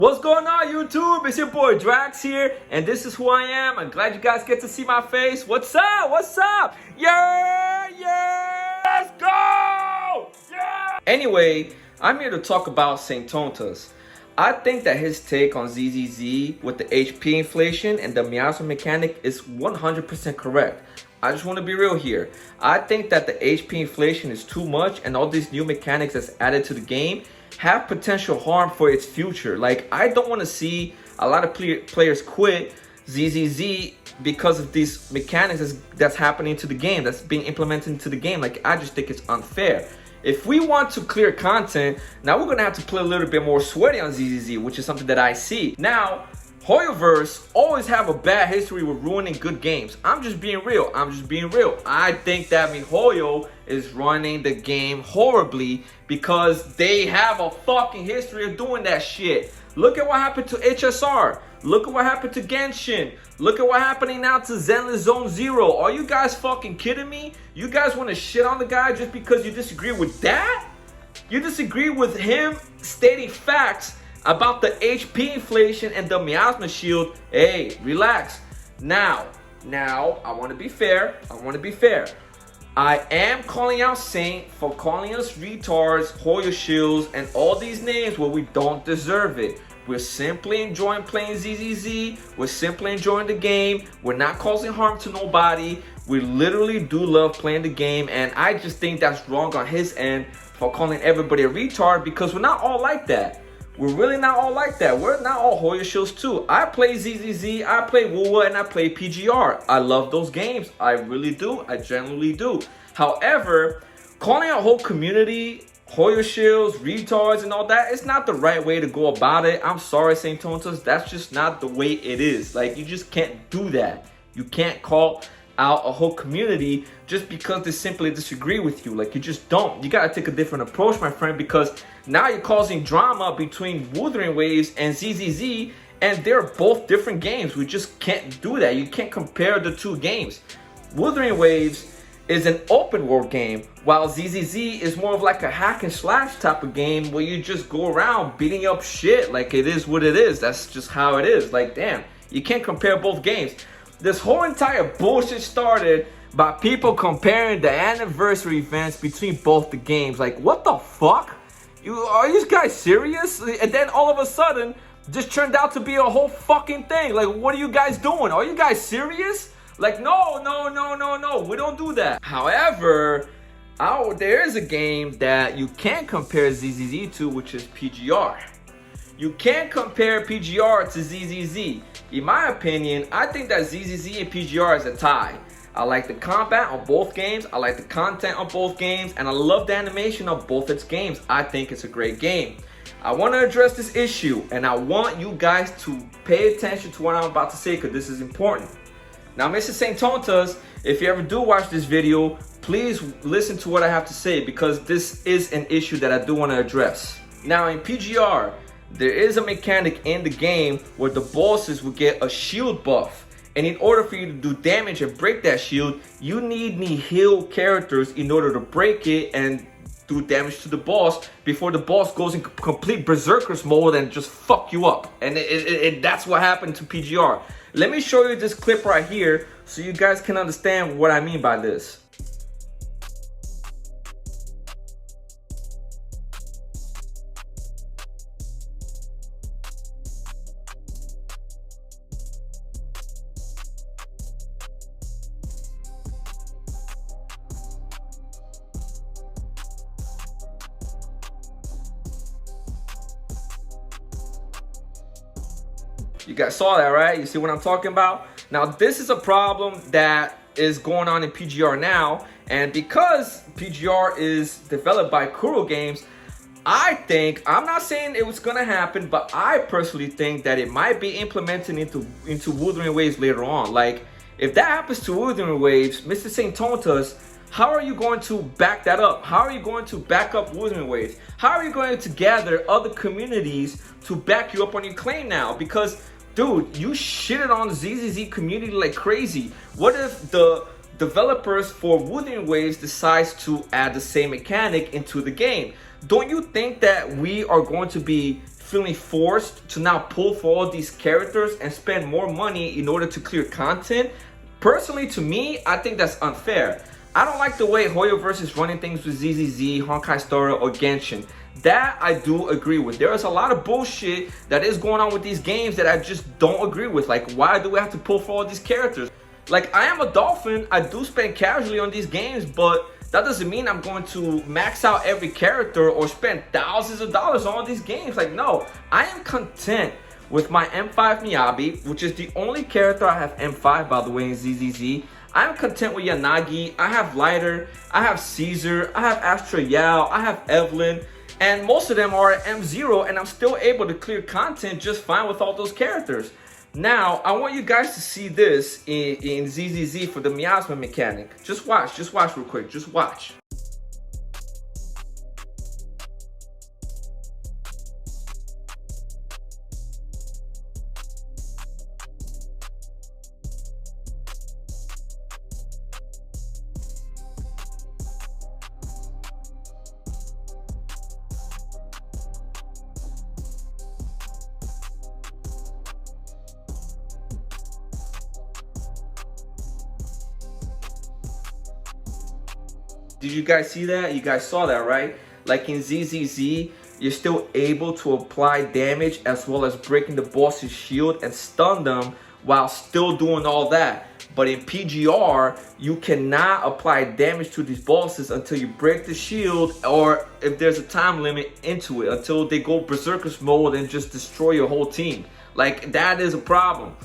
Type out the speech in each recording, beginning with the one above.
What's going on, YouTube? It's your boy Drax here, and this is who I am. I'm glad you guys get to see my face. What's up? What's up? Yeah, yeah, let's go! Yeah! Anyway, I'm here to talk about Saintontas. I think that his take on ZZZ with the HP inflation and the miasma mechanic is 100% correct. I just want to be real here. I think that the HP inflation is too much, and all these new mechanics that's added to the game have potential harm for its future. Like, I don't want to see a lot of players quit ZZZ because of these mechanics that's happening to the game, that's being implemented into the game. Like, I just think it's unfair. If we want to clear content, now we're gonna have to play a little bit more sweaty on ZZZ, which is something that I see. Now, Hoyoverse always have a bad history with ruining good games. I'm just being real. I think that miHoYo is running the game horribly because they have a fucking history of doing that shit. Look at what happened to HSR. Look at what happened to Genshin. Look at what's happening now to Zenless Zone Zero. Are you guys fucking kidding me? You guys want to shit on the guy just because you disagree with that? You disagree with him stating facts about the HP inflation and the miasma shield. Hey, relax. Now, I want to be fair. I am calling out Saint for calling us retards, Hoyo shields, and all these names where we don't deserve it. We're simply enjoying playing ZZZ. We're simply enjoying the game. We're not causing harm to nobody. We literally do love playing the game, and I just think that's wrong on his end for calling everybody a retard, because we're not all like that. We're really not all like that. We're not all Hoyo shields too. I play ZZZ, I play WUWA, and I play PGR. I love those games. I really do. I genuinely do. However, calling out a whole community Hoyo shields, retards, and all that, it's not the right way to go about it. I'm sorry, Saintontas. That's just not the way it is. Like, you just can't do that. You can't call out a whole community just because they simply disagree with you. Like, you just don't. You gotta take a different approach, my friend, because now you're causing drama between Wuthering Waves and ZZZ, and they're both different games. We just can't do that. You can't compare the two games. Wuthering Waves is an open world game, while ZZZ is more of like a hack and slash type of game where you just go around beating up shit. Like, it is what it is. That's just how it is. Like, damn, you can't compare both games. This whole entire bullshit started by people comparing the anniversary events between both the games. Like, what the fuck? Are you guys serious? And then all of a sudden, just turned out to be a whole fucking thing. Like, what are you guys doing? Are you guys serious? Like, no, we don't do that. However, there is a game that you can't compare ZZZ to, which is PGR. You can't compare PGR to ZZZ. In my opinion, I think that ZZZ and PGR is a tie. I like the combat on both games, I like the content on both games, and I love the animation of both its games. I think it's a great game. I want to address this issue, and I want you guys to pay attention to what I'm about to say, because this is important. Now, Mr. Saintontas, if you ever do watch this video, please listen to what I have to say, because this is an issue that I do want to address. Now, in PGR, there is a mechanic in the game where the bosses will get a shield buff. And in order for you to do damage and break that shield, you need nihil characters in order to break it and do damage to the boss before the boss goes in complete berserkers mode and just fuck you up. And that's what happened to PGR. Let me show you this clip right here so you guys can understand what I mean by this. You guys saw that, right? You see what I'm talking about? Now, this is a problem that is going on in PGR now, and because PGR is developed by Kuro Games, I'm not saying it was gonna happen, but I personally think that it might be implemented into Wuthering Waves later on. Like, if that happens to Wuthering Waves, Mr. Saintontas, how are you going to back that up? How are you going to back up Wuthering Waves? How are you going to gather other communities to back you up on your claim now? Because, dude, you shitted on the ZZZ community like crazy. What if the developers for Wuthering Waves decides to add the same mechanic into the game? Don't you think that we are going to be feeling forced to now pull for all these characters and spend more money in order to clear content. Personally, to me, I think that's unfair. I don't like the way Hoyoverse is running things with ZZZ, Honkai Star, or Genshin. That I do agree with. There is a lot of bullshit that is going on with these games that I just don't agree with. Like, why do we have to pull for all these characters? Like, I am a dolphin. I do spend casually on these games, but that doesn't mean I'm going to max out every character or spend thousands of dollars on all these games. Like, no, I am content with my M5 Miyabi, which is the only character I have M5, by the way, in ZZZ. I'm content with Yanagi. I have Lighter, I have Caesar, I have Astra Yao, I have Evelyn, and most of them are at M0, and I'm still able to clear content just fine with all those characters. Now, I want you guys to see this in ZZZ for the miasma mechanic. Just watch real quick, just watch. Did you guys see that? You guys saw that, right? Like in ZZZ, you're still able to apply damage as well as breaking the boss's shield and stun them while still doing all that. But in PGR, you cannot apply damage to these bosses until you break the shield, or if there's a time limit into it, until they go berserkers mode and just destroy your whole team. Like, that is a problem.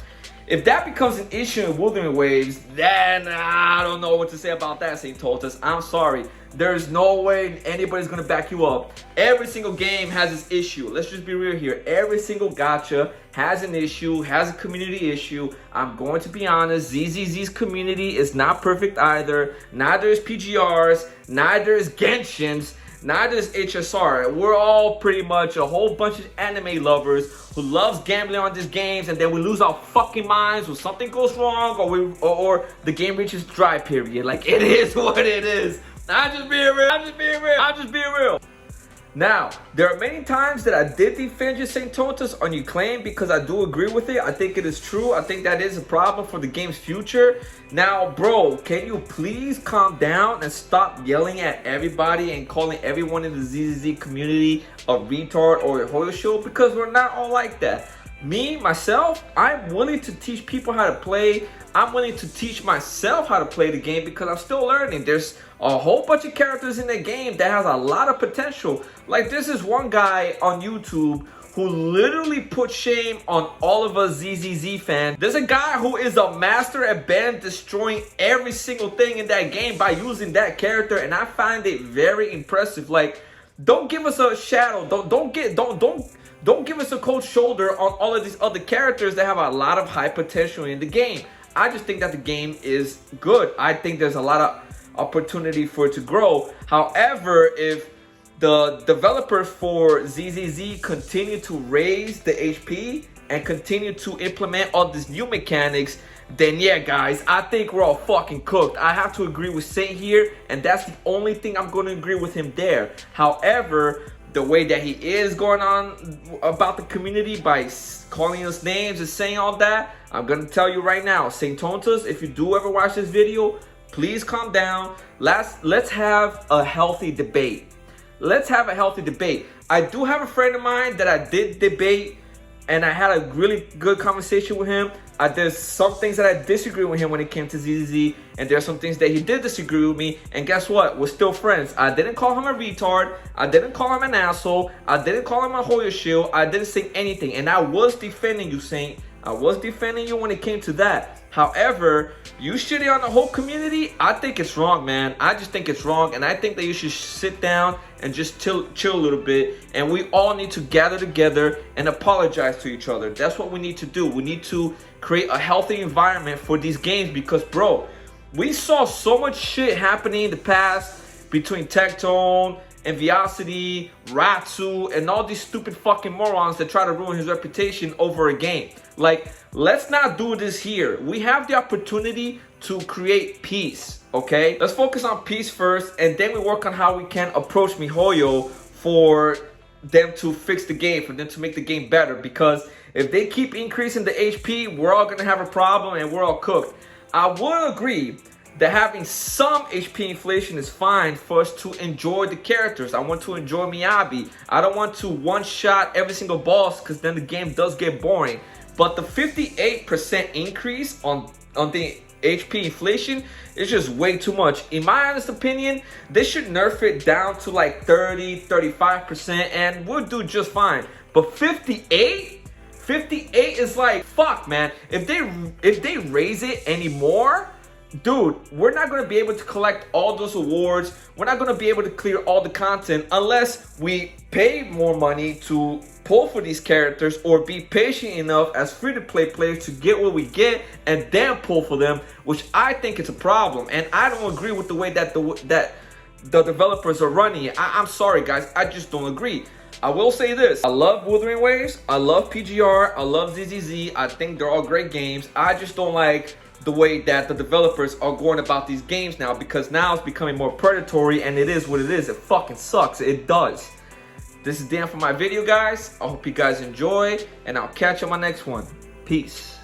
If that becomes an issue in Wilderness Waves, then I don't know what to say about that, Saintontas. I'm sorry. There's no way anybody's going to back you up. Every single game has its issue. Let's just be real here. Every single gacha has an issue, has a community issue. I'm going to be honest. ZZZ's community is not perfect either. Neither is PGR's. Neither is Genshin's. Neither is HSR. We're all pretty much a whole bunch of anime lovers who loves gambling on these games, and then we lose our fucking minds when something goes wrong, or the game reaches dry period. Like, it is what it is. I'm just being real. Now, there are many times that I did defend your Saintontas on your claim because I do agree with it. I think it is true. I think that is a problem for the game's future. Now, bro, can you please calm down and stop yelling at everybody and calling everyone in the ZZZ community a retard or a hoyosho? Because we're not all like that. Me, myself, I'm willing to teach people how to play. I'm willing to teach myself how to play the game because I'm still learning. There's a whole bunch of characters in the game that has a lot of potential. Like, this is one guy on YouTube who literally put shame on all of us ZZZ fans. There's a guy who is a master at destroying every single thing in that game by using that character, and I find it very impressive. Like, don't give us a shadow. Don't give us a cold shoulder on all of these other characters that have a lot of high potential in the game. I just think that the game is good. I think there's a lot of opportunity for it to grow. However, if the developers for ZZZ continue to raise the HP and continue to implement all these new mechanics, then yeah, guys, I think we're all fucking cooked. I have to agree with Saint here, and that's the only thing I'm going to agree with him there. However, the way that he is going on about the community by calling us names and saying all that, I'm going to tell you right now, Saintontas, if you do ever watch this video, please calm down. Let's have a healthy debate. Let's have a healthy debate. I do have a friend of mine that I did debate, and I had a really good conversation with him. There's some things that I disagree with him when it came to ZZZ, and there's some things that he did disagree with me, and guess what? We're still friends. I didn't call him a retard. I didn't call him an asshole. I didn't call him a Hoya shield. I didn't say anything, and I was defending you, Saint. I was defending you when it came to that. However, you shitting on the whole community, I think it's wrong, man. I just think it's wrong, and I think that you should sit down and just chill a little bit, and we all need to gather together and apologize to each other. That's what we need to do. We need to create a healthy environment for these games because, bro, we saw so much shit happening in the past between Tectone and Viocity, Ratsu, and all these stupid fucking morons that try to ruin his reputation over a game. Like, let's not do this here. We have the opportunity to create peace, okay? Let's focus on peace first, and then we work on how we can approach MiHoYo for them to fix the game, for them to make the game better, because if they keep increasing the HP, we're all gonna have a problem and we're all cooked. I would agree that having some HP inflation is fine for us to enjoy the characters. I want to enjoy Miyabi. I don't want to one-shot every single boss, because then the game does get boring. But the 58% increase on the HP inflation is just way too much. In my honest opinion, they should nerf it down to like 30-35% and we'll do just fine. But 58 is like, fuck, man. If they raise it anymore, dude, we're not going to be able to collect all those awards. We're not going to be able to clear all the content unless we pay more money to pull for these characters, or be patient enough as free-to-play players to get what we get and then pull for them, which I think is a problem. And I don't agree with the way that the developers are running it. I'm sorry, guys. I just don't agree. I will say this. I love Wuthering Waves. I love PGR. I love ZZZ. I think they're all great games. I just don't like the way that the developers are going about these games now, because now it's becoming more predatory, and it is what it is. It fucking sucks. It does. This is Dan for my video, guys. I hope you guys enjoy, and I'll catch you on my next one. Peace.